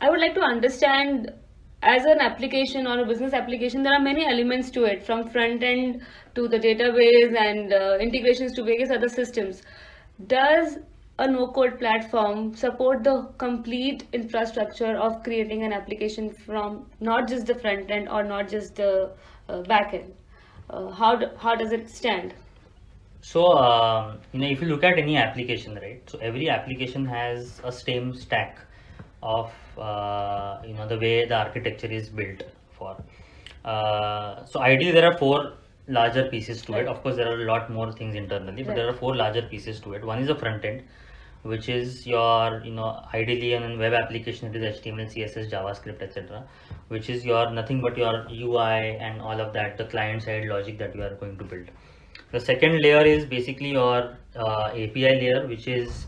I would like to understand, as an application or a business application, there are many elements to it, from front end to the database and integrations to various other systems. Does a no-code platform support the complete infrastructure of creating an application from not just the front end or not just the back end? How does it stand? So, if you look at any application, right? So every application has a same stack of, the way the architecture is built for. So ideally, there are four larger pieces to it. Right. Of course, there are a lot more things internally, but there are Right. four larger pieces to it. One is the front end, which is your, ideally in a web application, it is HTML, CSS, JavaScript, etc., which is your nothing but your UI and all of that, the client side logic that you are going to build. The second layer is basically your API layer, which is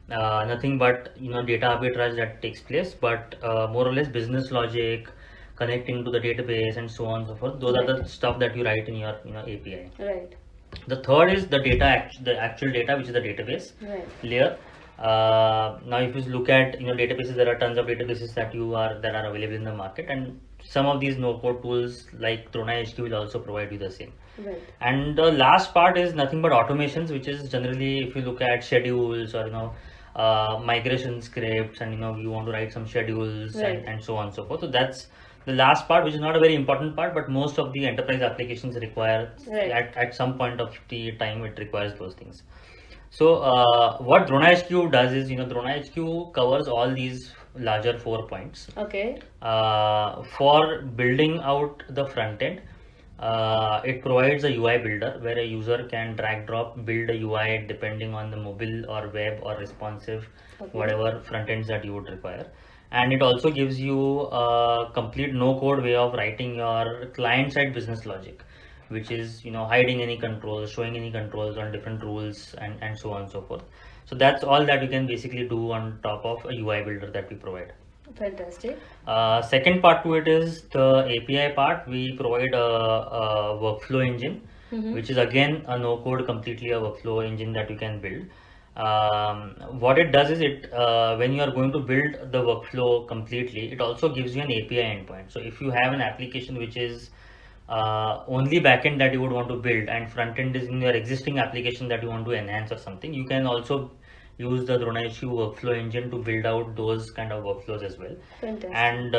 nothing but data arbitrage that takes place, but more or less business logic, connecting to the database and so on and so forth. Those are the Right. stuff that you write in your API. Right. The third is the data, the actual data, which is the database Right. layer. Now, if you look at databases, there are tons of databases that are available in the market, and some of these no-code tools like Drona HQ will also provide you the same. Right. And the last part is nothing but automations, which is generally if you look at schedules or migration scripts, and you want to write some schedules Right. and so on and so forth. So that's the last part, which is not a very important part, but most of the enterprise applications require Right. at some point of the time it requires those things. So what Drona HQ does is, Drona HQ covers all these larger 4 points. Okay. For building out the front end, it provides a UI builder where a user can drag drop build a UI depending on the mobile or web or responsive, Okay. whatever front ends that you would require. And it also gives you a complete no code way of writing your client side business logic, which is hiding any controls, showing any controls on different rules, and so on and so forth. So that's all that you can basically do on top of a UI builder that we provide. Fantastic. Second part to it is the API part. We provide a workflow engine, which is again a no code, completely a workflow engine that you can build. What it does is when you are going to build the workflow completely, it also gives you an API endpoint. So if you have an application which is only backend that you would want to build and front end is in your existing application that you want to enhance or something, you can also use the Drona HQ workflow engine to build out those kind of workflows as well. Fantastic. And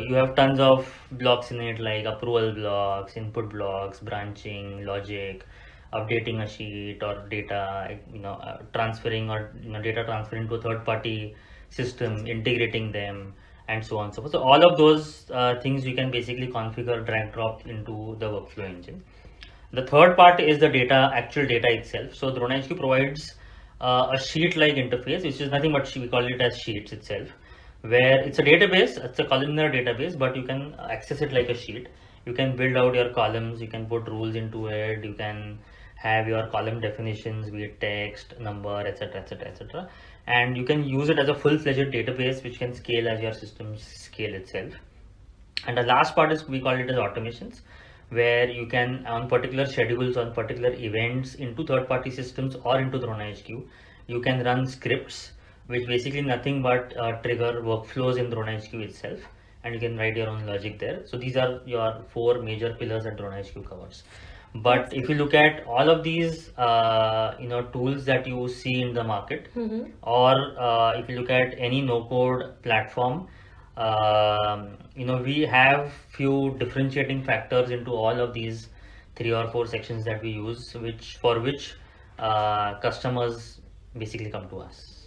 you have tons of blocks in it, like approval blocks, input blocks, branching, logic, updating a sheet or data, transferring or data transferring to a third party system, integrating them, and so on and so forth. So all of those things you can basically configure, drag drop into the workflow engine. The third part is the data, actual data itself. So Drona HQ provides a sheet-like interface, which is nothing but we call it as sheets itself, where it's a database, it's a columnar database, but you can access it like a sheet. You can build out your columns, you can put rules into it, you can have your column definitions, be it text, number, etc., etc., etc., and you can use it as a full-fledged database which can scale as your system scale itself. And the last part is we call it as automations, where you can on particular schedules, on particular events into third-party systems or into Drona HQ, you can run scripts which basically nothing but trigger workflows in Drona HQ itself, and you can write your own logic there. So these are your four major pillars that Drona HQ covers. But if you look at all of these tools that you see in the market, or if you look at any no code platform, we have few differentiating factors into all of these 3 or 4 sections that we use, which customers basically come to us.